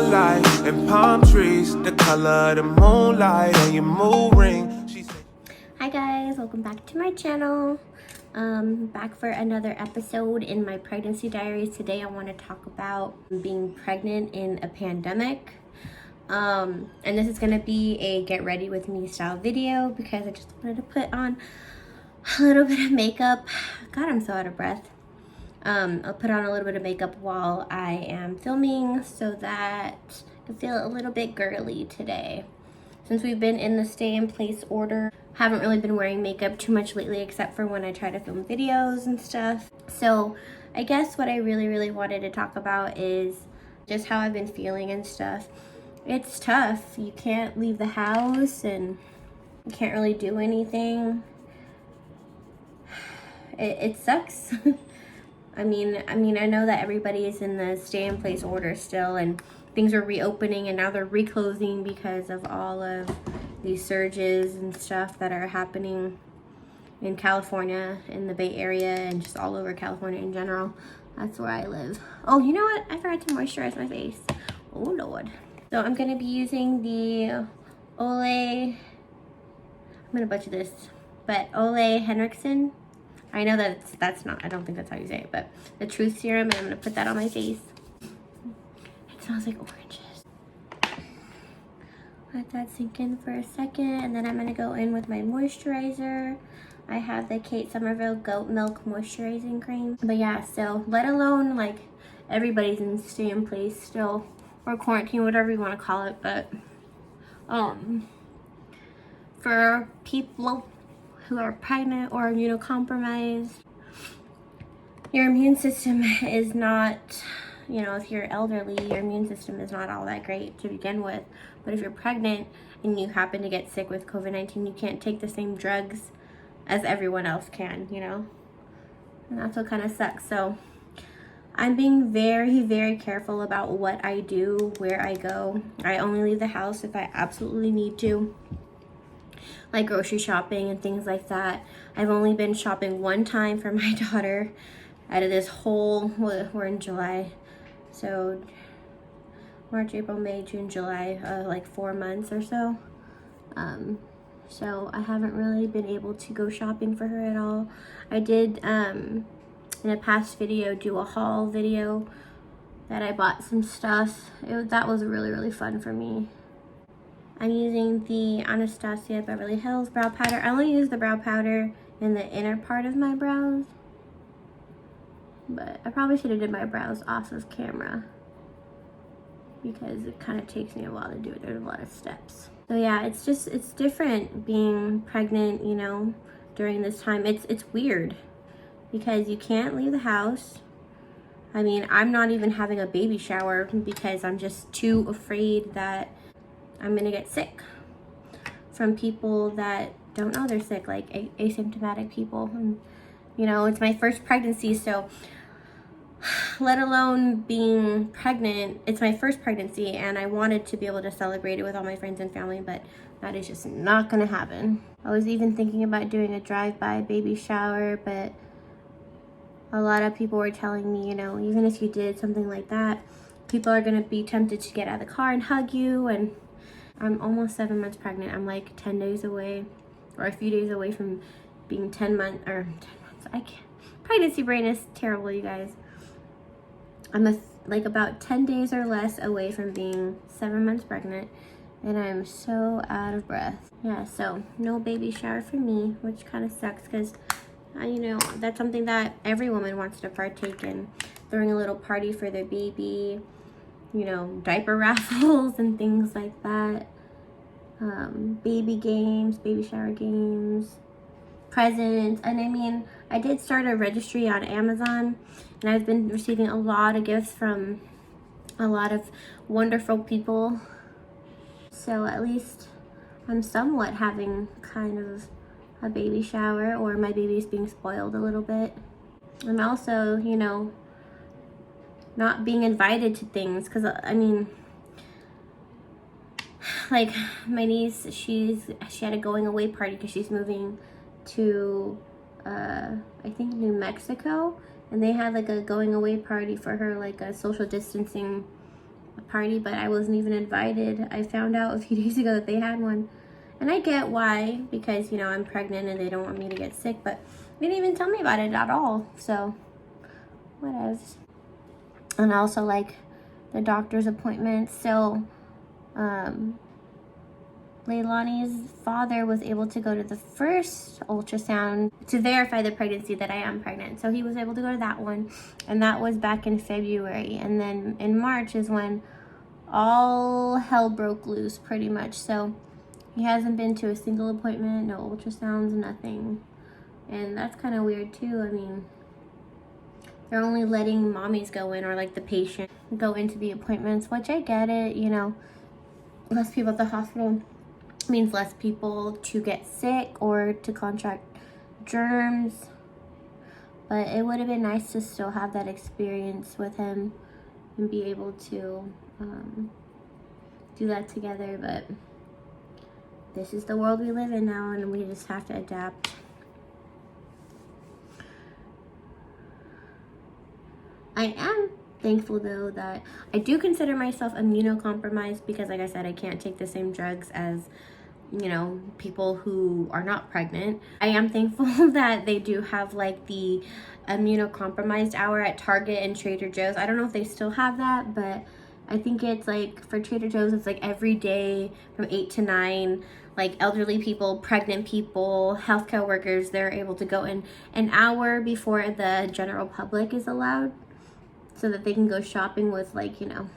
light and palm trees, the color of the moonlight on your mood ring. Hi guys, welcome back to my channel. Back for another episode in my pregnancy diaries. Today I want to talk about being pregnant in a pandemic. And this is going to be a get ready with me style video because I just wanted to put on a little bit of makeup. God, I'm so out of breath. I'll put on a little bit of makeup while I am filming so that I feel a little bit girly today. Since we've been in the stay in place order, haven't really been wearing makeup too much lately except for when I try to film videos and stuff. So I guess what I really wanted to talk about is just how I've been feeling and stuff. It's tough. You can't leave the house and you can't really do anything. It sucks. I mean, I know that everybody is in the stay-in-place order still, and things are reopening, and now they're reclosing because of all of these surges and stuff that are happening in California, in the Bay Area, and just all over California in general. That's where I live. Oh, you know what? I forgot to moisturize my face. Oh, Lord. So I'm going to be using the Ole, I'm going to butcher this, but Ole Henriksen. I know that that's not, I don't think that's how you say it, but the Truth Serum, and I'm going to put that on my face. It smells like oranges. Let that sink in for a second, and then I'm going to go in with my moisturizer. I have the Kate Somerville Goat Milk Moisturizing Cream. But yeah, so let alone, like, everybody's in stay in place still, or quarantine, whatever you want to call it, but for people who are pregnant or immunocompromised, your immune system is not, you know, if you're elderly, your immune system is not all that great to begin with. But if you're pregnant and you happen to get sick with COVID-19, you can't take the same drugs as everyone else can, you know? And that's what kind of sucks. So I'm being very careful about what I do, where I go. I only leave the house if I absolutely need to, like grocery shopping and things like that. I've only been shopping one time for my daughter out of this whole, we're in July, so March, April, May, June, July, like 4 months or so. So I haven't really been able to go shopping for her at all. I did, in a past video, do a haul video that I bought some stuff. That was really fun for me. I'm using the Anastasia Beverly Hills brow powder. I only use the brow powder in the inner part of my brows, but I probably should have did my brows off of camera because it kind of takes me a while to do it. There's a lot of steps. So yeah, it's different being pregnant, you know, during this time. It's weird because you can't leave the house. I mean, I'm not even having a baby shower because I'm just too afraid that I'm gonna get sick from people that don't know they're sick, like asymptomatic people. And you know, it's my first pregnancy, so let alone being pregnant, it's my first pregnancy, and I wanted to be able to celebrate it with all my friends and family, but that is just not gonna happen. I was even thinking about doing a drive-by baby shower, but a lot of people were telling me, you know, even if you did something like that, people are gonna be tempted to get out of the car and hug you. And I'm almost 7 months pregnant. I'm like 10 days away, or a few days away from being 10 months. I can't. Pregnancy brain is terrible, you guys. I'm like about 10 days or less away from being 7 months pregnant, and I'm so out of breath. Yeah, so no baby shower for me, which kind of sucks because, you know, that's something that every woman wants to partake in. Throwing a little party for their baby, you know, diaper raffles and things like that. Baby games, baby shower games, presents. And I mean, I did start a registry on Amazon, and I've been receiving a lot of gifts from a lot of wonderful people. So at least I'm somewhat having kind of a baby shower, or my baby's being spoiled a little bit. And also, you know, not being invited to things, because I mean, like my niece, she had a going away party because she's moving to I think New Mexico, and they had like a going away party for her, like a social distancing a party, but I wasn't even invited. I found out a few days ago that they had one. And I get why, because, you know, I'm pregnant and they don't want me to get sick, but they didn't even tell me about it at all. So, whatevs. And also, like, the doctor's appointments. So, Leilani's father was able to go to the first ultrasound to verify the pregnancy, that I am pregnant. So he was able to go to that one, and that was back in February. And then in March is when all hell broke loose, pretty much. So he hasn't been to a single appointment, no ultrasounds, nothing. And that's kind of weird too. I mean, they're only letting mommies go in, or like the patient go into the appointments, which I get it, you know. Less people at the hospital means less people to get sick or to contract germs. But it would have been nice to still have that experience with him and be able to do that together. But this is the world we live in now, and we just have to adapt. I am thankful though that I do consider myself immunocompromised, because like I said, I can't take the same drugs as, you know, people who are not pregnant. I am thankful that they do have like the immunocompromised hour at Target and Trader Joe's. I don't know if they still have that, but I think it's like for Trader Joe's, it's like every day from 8 to 9, like elderly people, pregnant people, healthcare workers, they're able to go in an hour before the general public is allowed, so that they can go shopping with, like, you know,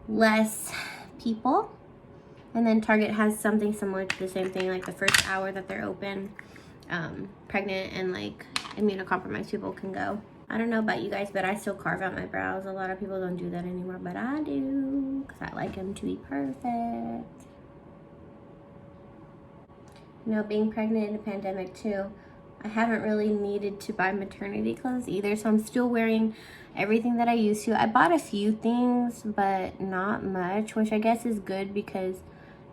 less people. And then Target has something similar to the same thing, like the first hour that they're open, pregnant and like immunocompromised people can go. I don't know about you guys, but I still carve out my brows. A lot of people don't do that anymore, but I do, because I like them to be perfect. You know, being pregnant in a pandemic too, I haven't really needed to buy maternity clothes either, so I'm still wearing everything that I used to. I bought a few things, but not much, which I guess is good, because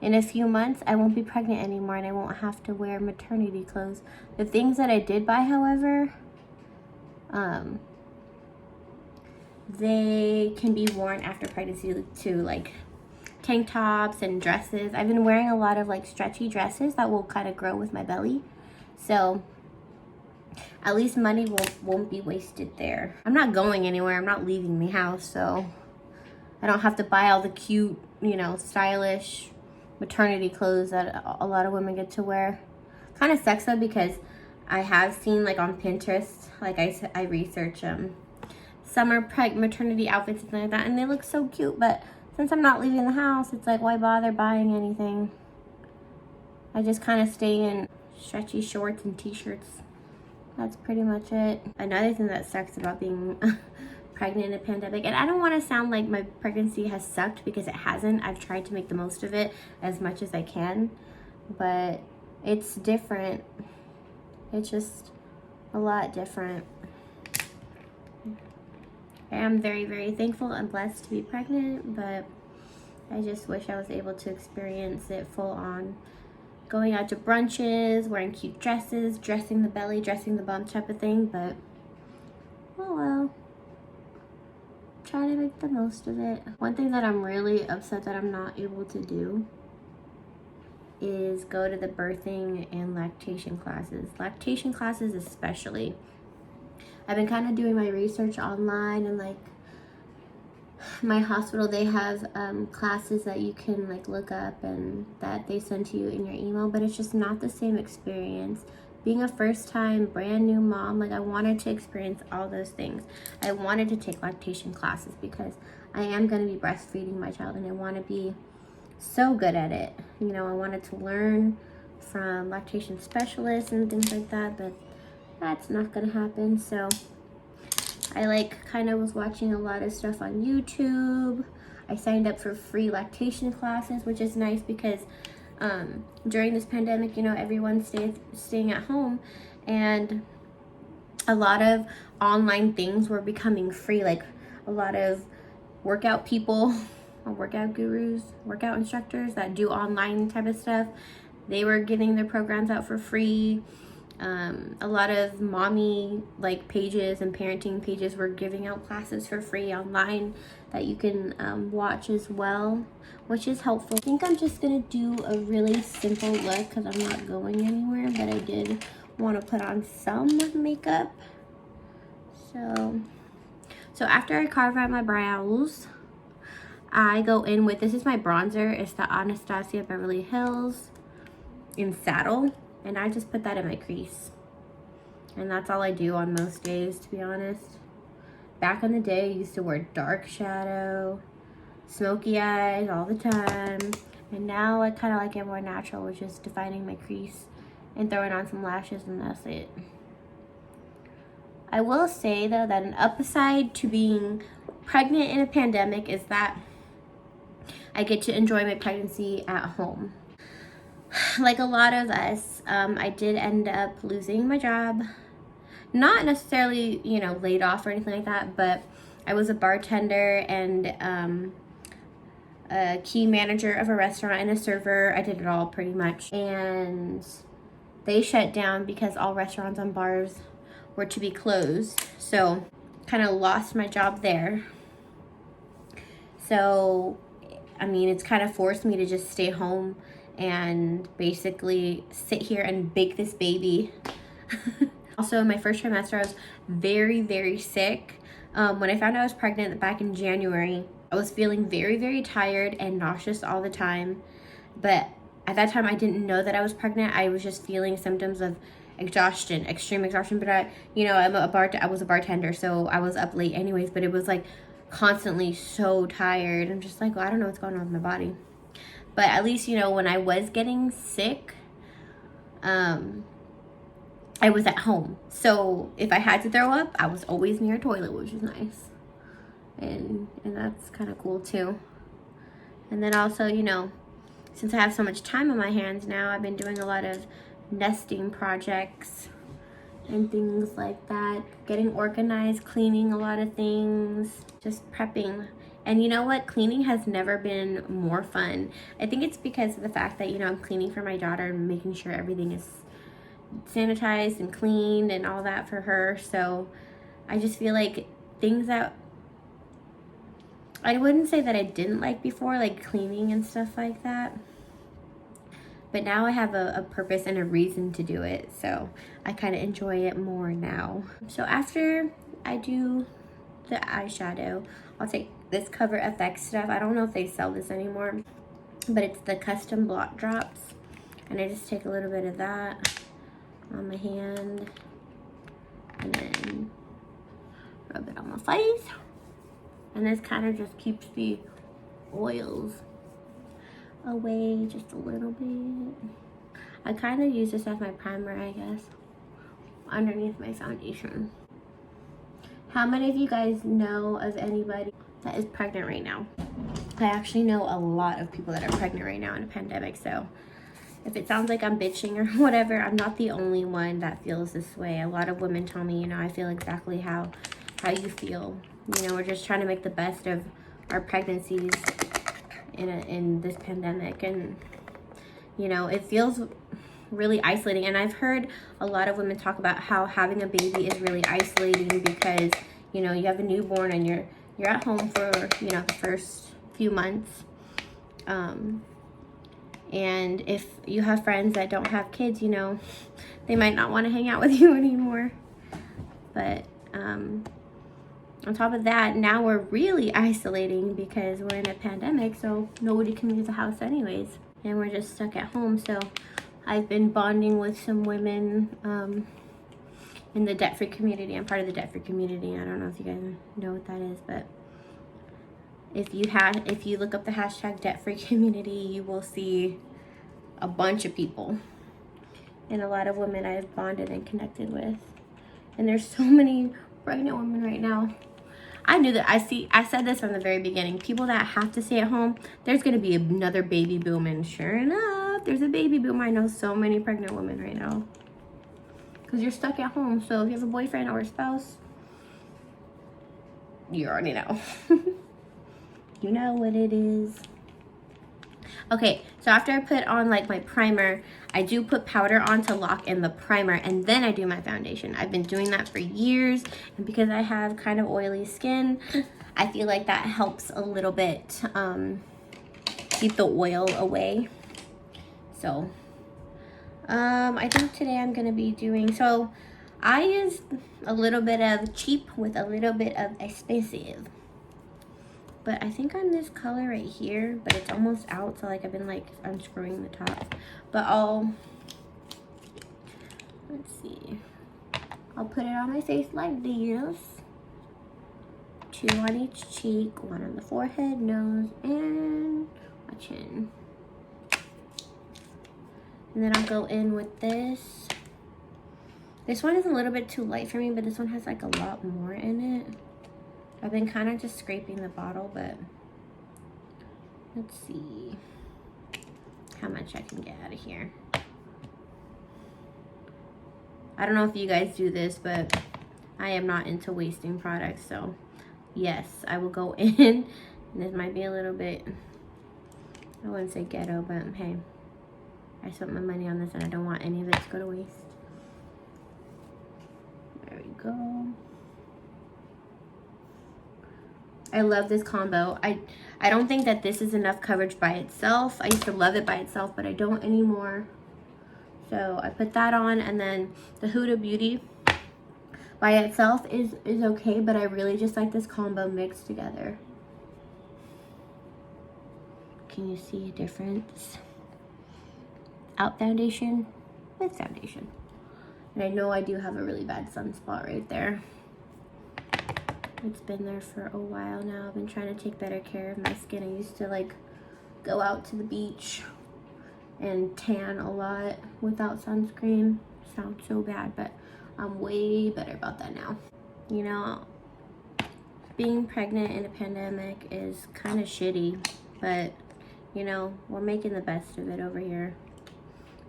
in a few months I won't be pregnant anymore and I won't have to wear maternity clothes. The things that I did buy, however, they can be worn after pregnancy too, like tank tops and dresses. I've been wearing a lot of like stretchy dresses that will kind of grow with my belly, so at least money won't be wasted there. I'm not going anywhere. I'm not leaving the house, so I don't have to buy all the cute, you know, stylish maternity clothes that a lot of women get to wear. Kind of sucks though, because I have seen like on Pinterest, like I research summer maternity outfits and things like that, and they look so cute. But since I'm not leaving the house, it's like, why bother buying anything? I just kind of stay in stretchy shorts and t-shirts. That's pretty much it. Another thing that sucks about being pregnant in a pandemic, and I don't want to sound like my pregnancy has sucked, because it hasn't. I've tried to make the most of it as much as I can, but it's different. It's just a lot different. I am very, very thankful and blessed to be pregnant, but I just wish I was able to experience it full on. Going out to brunches, wearing cute dresses, dressing the belly, dressing the bum type of thing, but oh well. Try to make the most of it. One thing that I'm really upset that I'm not able to do is go to the birthing and lactation classes. Lactation classes especially. I've been kind of doing my research online, and like my hospital, they have classes that you can like look up and that they send to you in your email, but it's just not the same experience. Being a first time brand new mom, like I wanted to experience all those things. I wanted to take lactation classes because I am going to be breastfeeding my child, and I want to be so good at it. You know, I wanted to learn from lactation specialists and things like that, but that's not going to happen. So I like kind of was watching a lot of stuff on YouTube. I signed up for free lactation classes, which is nice because during this pandemic, you know, everyone's staying at home, and a lot of online things were becoming free. Like a lot of workout people, workout gurus, workout instructors that do online type of stuff, they were getting their programs out for free. A lot of mommy like pages and parenting pages were giving out classes for free online that you can watch as well, which is helpful. I think I'm just gonna do a really simple look because I'm not going anywhere, but I did want to put on some makeup. So after I carve out my brows, I go in with, this is my bronzer. It's the Anastasia Beverly Hills in Saddle, and I just put that in my crease. And that's all I do on most days, to be honest. Back in the day, I used to wear dark shadow, smoky eyes all the time. And now I kind of like it more natural, which is defining my crease and throwing on some lashes, and that's it. I will say, though, that an upside to being pregnant in a pandemic is that I get to enjoy my pregnancy at home. Like a lot of us, I did end up losing my job. Not necessarily, you know, laid off or anything like that, but I was a bartender and a key manager of a restaurant and a server. I did it all pretty much. And they shut down because all restaurants and bars were to be closed. So kind of lost my job there. So, I mean, it's kind of forced me to just stay home and basically sit here and bake this baby. Also, in my first trimester, I was very, very sick. When I found out I was pregnant back in January, I was feeling very, very tired and nauseous all the time. But at that time, I didn't know that I was pregnant. I was just feeling symptoms of exhaustion, extreme exhaustion. But I was a bartender, so I was up late anyways. But it was like constantly so tired. I'm just like, well, I don't know what's going on with my body. But at least, you know, when I was getting sick, I was at home. So if I had to throw up, I was always near a toilet, which is nice. And that's kind of cool too. And then also, you know, since I have so much time on my hands now, I've been doing a lot of nesting projects and things like that. Getting organized, cleaning a lot of things, just prepping. And you know what? Cleaning has never been more fun. I think it's because of the fact that, you know, I'm cleaning for my daughter and making sure everything is sanitized and cleaned and all that for her. So I just feel like things that I wouldn't say that I didn't like before, like cleaning and stuff like that, but now I have a purpose and a reason to do it, so I kind of enjoy it more now. So after I do the eyeshadow, I'll take this Cover FX stuff. I don't know if they sell this anymore, but it's the custom blot drops, and I just take a little bit of that on my hand and then rub it on my face. And this kind of just keeps the oils away just a little bit. I kind of use this as my primer, I guess, underneath my foundation. How many of you guys know of anybody that is pregnant right now? I actually know a lot of people that are pregnant right now in a pandemic, so if it sounds like I'm bitching or whatever, I'm not the only one that feels this way. A lot of women tell me, you know, I feel exactly how you feel. You know, we're just trying to make the best of our pregnancies in this pandemic, and you know, it feels really isolating. And I've heard a lot of women talk about how having a baby is really isolating because, you know, you have a newborn and you're at home for, you know, the first few months. And if you have friends that don't have kids, you know, they might not want to hang out with you anymore. But on top of that, now we're really isolating because we're in a pandemic, so nobody can leave the house anyways, and we're just stuck at home. So I've been bonding with some women in the debt-free community. I'm part of the debt-free community. I don't know if you guys know what that is, but if you look up the hashtag debt-free community, you will see a bunch of people and a lot of women I've bonded and connected with. And there's so many pregnant women right now. I knew that. I said this from the very beginning. People that have to stay at home, there's going to be another baby boom. And sure enough, there's a baby boom. I know so many pregnant women right now. Because you're stuck at home. So if you have a boyfriend or a spouse, you already know. You know what it is. Okay, so after I put on like my primer, I do put powder on to lock in the primer, and then I do my foundation. I've been doing that for years, and because I have kind of oily skin, I feel like that helps a little bit keep the oil away. So I think today I'm gonna be doing, so I use a little bit of cheap with a little bit of expensive. But I think on this color right here, but it's almost out, so like I've been like unscrewing the top. But let's see. I'll put it on my face like this. 2 on each cheek, 1 on the forehead, nose, and my chin. And then I'll go in with this. This one is a little bit too light for me, but this one has like a lot more in it. I've been kind of just scraping the bottle, but let's see how much I can get out of here. I don't know if you guys do this, but I am not into wasting products, so yes, I will go in. This might be a little bit, I wouldn't say ghetto, but hey, I spent my money on this and I don't want any of it to go to waste. There we go. I love this combo. I don't think that this is enough coverage by itself. I used to love it by itself, but I don't anymore. So I put that on, and then the Huda Beauty by itself is okay, but I really just like this combo mixed together. Can you see a difference? Out foundation with foundation. And I know I do have a really bad sunspot right there. It's been there for a while now. I've been trying to take better care of my skin. I used to like go out to the beach and tan a lot without sunscreen. Sounds so bad, but I'm way better about that now. You know, being pregnant in a pandemic is kind of shitty, but you know, we're making the best of it over here.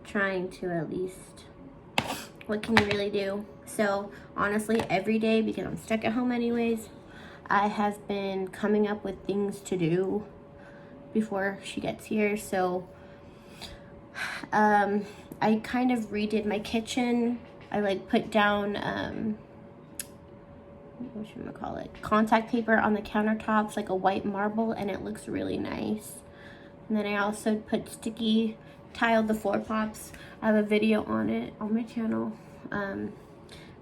Trying to, at least. What can you really do? So honestly, every day, because I'm stuck at home anyways, I have been coming up with things to do before she gets here. So I kind of redid my kitchen. I like put down what should I call it, contact paper on the countertops, like a white marble, and it looks really nice. And then I also put sticky, tiled the floor pops. I have a video on it on my channel,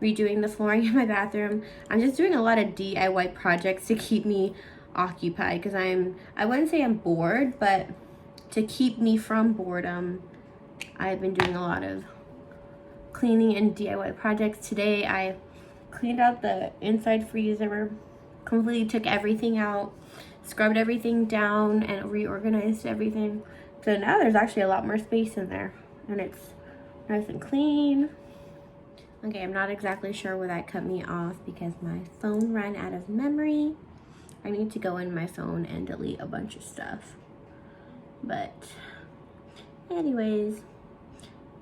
redoing the flooring in my bathroom. I'm just doing a lot of DIY projects to keep me occupied, because I wouldn't say I'm bored, but to keep me from boredom, I've been doing a lot of cleaning and DIY projects. Today I cleaned out the inside freezer, completely took everything out, scrubbed everything down, and reorganized everything. So now there's actually a lot more space in there, and it's nice and clean. Okay, I'm not exactly sure where that cut me off because my phone ran out of memory. I need to go in my phone and delete a bunch of stuff. But anyways,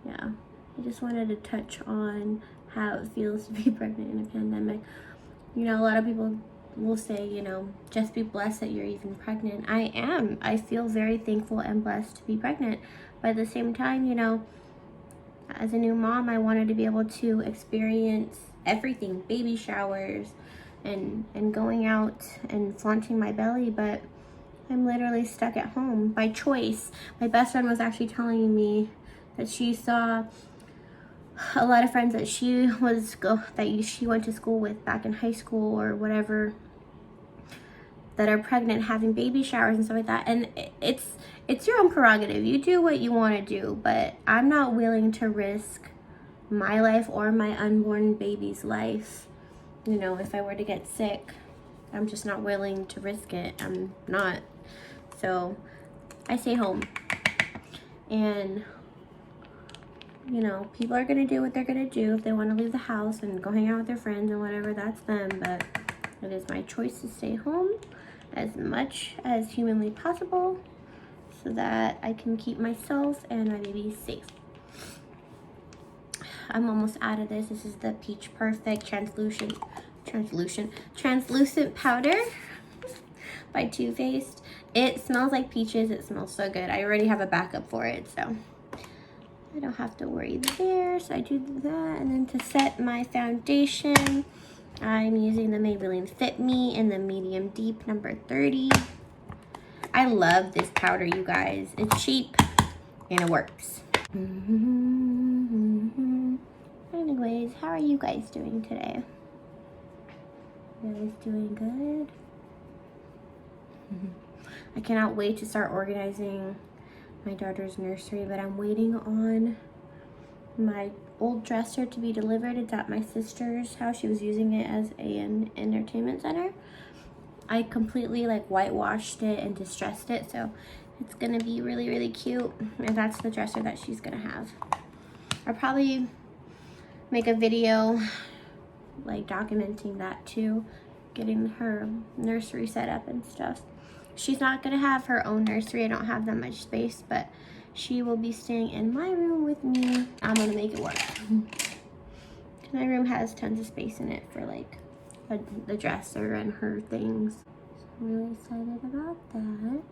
yeah, I just wanted to touch on how it feels to be pregnant in a pandemic. You know, a lot of people will say, you know, just be blessed that you're even pregnant. I am. I feel very thankful and blessed to be pregnant. But at the same time, you know, as a new mom, I wanted to be able to experience everything, baby showers and going out and flaunting my belly, but I'm literally stuck at home by choice. My best friend was actually telling me that she saw a lot of friends that she went to school with back in high school or whatever, that are pregnant, having baby showers and stuff like that. And it's your own prerogative. You do what you want to do, but I'm not willing to risk my life or my unborn baby's life. You know, if I were to get sick, I'm just not willing to risk it. I'm not. So I stay home. And you know, people are going to do what they're going to do. If they want to leave the house and go hang out with their friends and whatever, that's them. But it is my choice to stay home as much as humanly possible so that I can keep myself and my baby safe. I'm almost out of this. This is the Peach Perfect translucent powder. by Too Faced. It smells like peaches. It smells so good. I already have a backup for it, so I don't have to worry there. So I do that, and then to set my foundation, I'm using the Maybelline Fit Me in the medium deep number 30. I love this powder, you guys. It's cheap and it works. Anyways, how are you guys doing today? You guys doing good? I cannot wait to start organizing my daughter's nursery, but I'm waiting on my old dresser to be delivered. It's at my sister's house. She was using it as an entertainment center. I completely like whitewashed it and distressed it, so it's gonna be really, really cute. And that's the dresser that she's gonna have. I'll probably make a video like documenting that too, getting her nursery set up and stuff. She's not gonna have her own nursery. I don't have that much space, but she will be staying in my room with me. I'm gonna make it work. My room has tons of space in it for like the dresser and her things. So I'm really excited about that.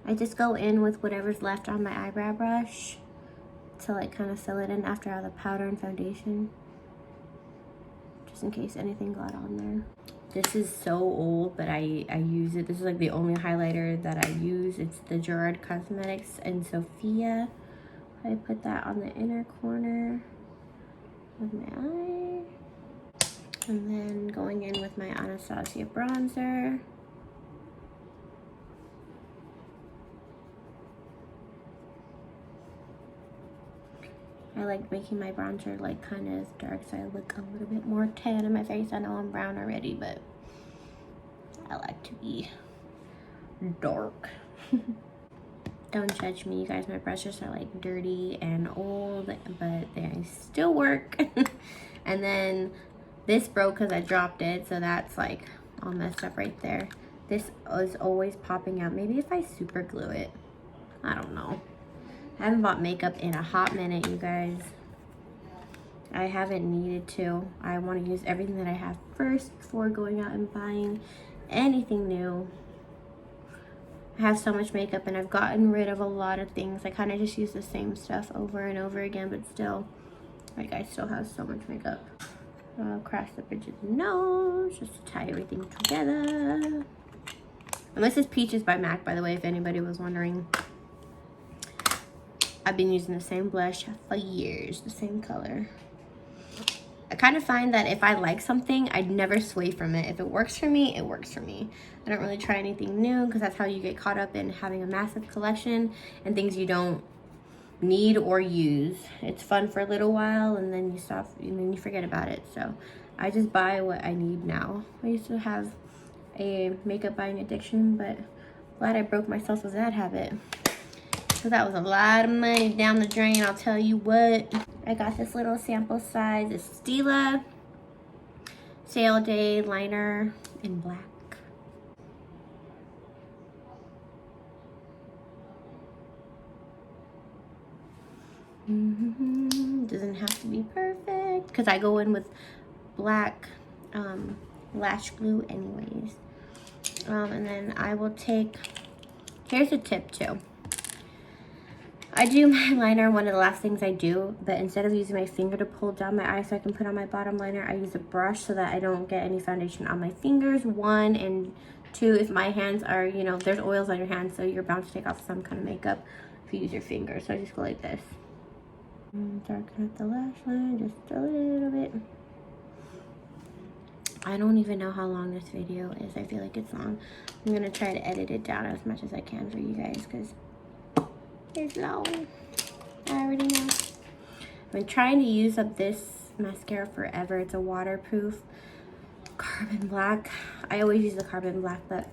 I just go in with whatever's left on my eyebrow brush to like kind of fill it in after all the powder and foundation, just in case anything got on there. This is so old, but I use it. This is like the only highlighter that I use. It's the Gerard Cosmetics and Sophia. I put that on the inner corner of my eye. And then going in with my Anastasia bronzer. I like making my bronzer like kind of dark so I look a little bit more tan in my face. I know I'm brown already, but I like to be dark. Don't judge me, you guys. My brushes are like dirty and old, but they still work. And then this broke because I dropped it, so that's like all messed up right there. This is always popping out. Maybe if I super glue it. I don't know. I haven't bought makeup in a hot minute, you guys. I haven't needed to. I want to use everything that I have first before going out and buying anything new. I have so much makeup and I've gotten rid of a lot of things. I kind of just use the same stuff over and over again, but still, like, I still have so much makeup. I'll cross the bridge of the nose just to tie everything together. And this is Peaches by MAC, by the way, if anybody was wondering. I've been using the same blush for years, the same color. I kind of find that if I like something, I'd never sway from it. If it works for me, it works for me. I don't really try anything new because that's how you get caught up in having a massive collection and things you don't need or use. It's fun for a little while and then you stop and then you forget about it. So I just buy what I need now. I used to have a makeup buying addiction, but glad I broke myself of that habit. So that was a lot of money down the drain, I'll tell you what. I got this little sample size, a Stila Sale Day liner in black. Doesn't have to be perfect because I go in with black lash glue anyways. And then I will take, here's a tip too. I do my liner, one of the last things I do, but instead of using my finger to pull down my eye so I can put on my bottom liner, I use a brush so that I don't get any foundation on my fingers, 1, and 2, if my hands are, you know, there's oils on your hands, so you're bound to take off some kind of makeup if you use your fingers. So I just go like this. Darken up the lash line just a little bit. I don't even know how long this video is. I feel like it's long. I'm gonna try to edit it down as much as I can for you guys because it's long. I already know. I've been trying to use up this mascara forever. It's a waterproof carbon black. I always use the carbon black, but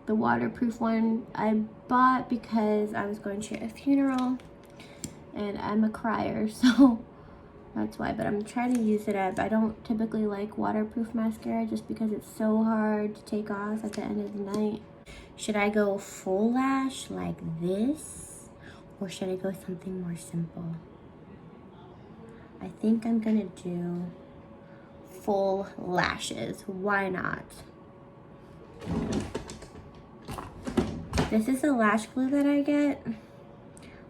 the waterproof one I bought because I was going to a funeral and I'm a crier, so that's why. But I'm trying to use it up. I don't typically like waterproof mascara just because it's so hard to take off at the end of the night. Should I go full lash like this, or should I go something more simple? I think I'm gonna do full lashes. Why not? This is the lash glue that I get.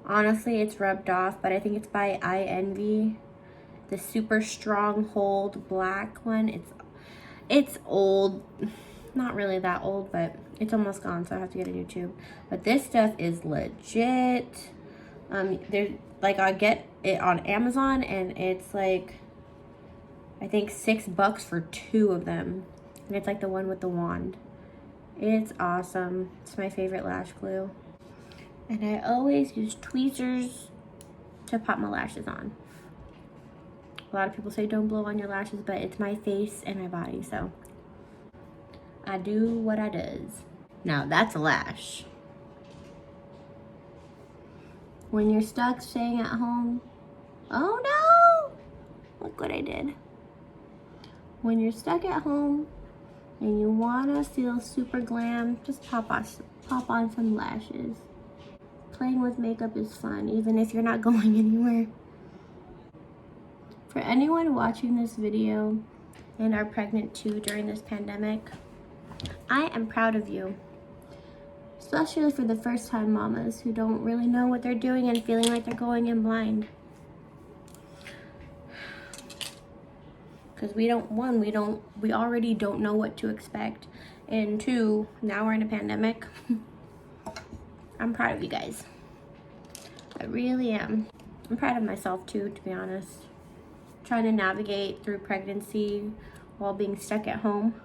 Honestly, it's rubbed off, but I think it's by I Envy. The super strong hold black one. It's old. Not really that old, but it's almost gone, so I have to get a new tube. But this stuff is legit. There's like, I get it on Amazon, and it's like, I think $6 for 2 of them. And it's like the one with the wand. It's awesome. It's my favorite lash glue. And I always use tweezers to pop my lashes on. A lot of people say don't blow on your lashes, but it's my face and my body, so I do what I does. Now that's a lash. When you're stuck staying at home, oh no! Look what I did. When you're stuck at home and you wanna feel super glam, just pop on some lashes. Playing with makeup is fun, even if you're not going anywhere. For anyone watching this video and are pregnant too during this pandemic, I am proud of you. Especially for the first time mamas who don't really know what they're doing and feeling like they're going in blind. Because we already don't know what to expect. And 2, now we're in a pandemic. I'm proud of you guys. I really am. I'm proud of myself too, to be honest. Trying to navigate through pregnancy while being stuck at home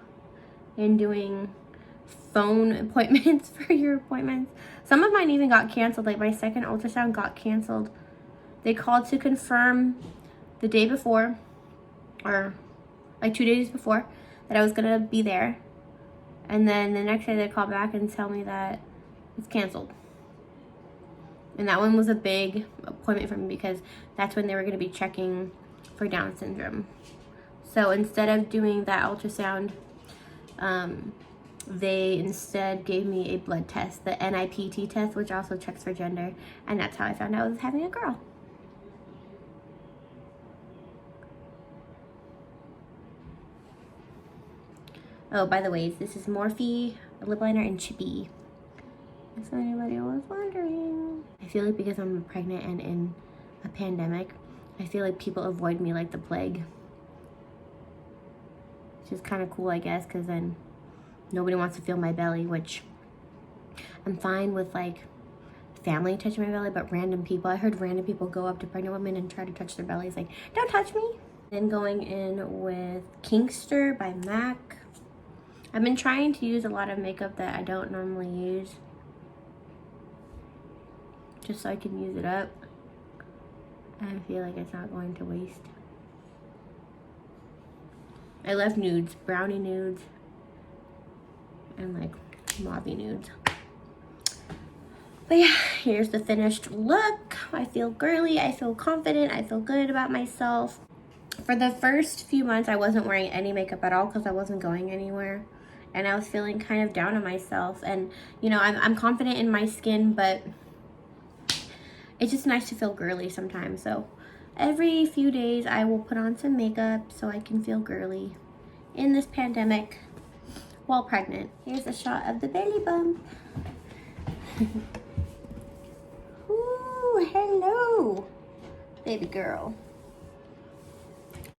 and doing phone appointments for your appointments. Some of mine even got canceled. Like my second ultrasound got canceled. They called to confirm the day before, or like 2 days before, that I was gonna be there. And then the next day they call back and tell me that it's canceled. And that one was a big appointment for me because that's when they were gonna be checking for Down syndrome. So instead of doing that ultrasound, they instead gave me a blood test, the NIPT test, which also checks for gender. And that's how I found out I was having a girl. Oh, by the way, this is Morphe lip liner and Chippy. If anybody was wondering. I feel like because I'm pregnant and in a pandemic, I feel like people avoid me like the plague. Which is kind of cool, I guess, because then nobody wants to feel my belly, which I'm fine with, like, family touching my belly, but random people, I heard random people go up to pregnant women and try to touch their bellies, like, don't touch me. Then going in with Kinkster by MAC. I've been trying to use a lot of makeup that I don't normally use, just so I can use it up. I feel like it's not going to waste. I love nudes, brownie nudes, and like mauve nudes. But yeah, here's the finished look. I feel girly, I feel confident, I feel good about myself. For the first few months, I wasn't wearing any makeup at all because I wasn't going anywhere. And I was feeling kind of down on myself. And, you know, I'm confident in my skin, but it's just nice to feel girly sometimes. So every few days, I will put on some makeup so I can feel girly in this pandemic while pregnant. Here's a shot of the belly bump. Ooh, hello, baby girl.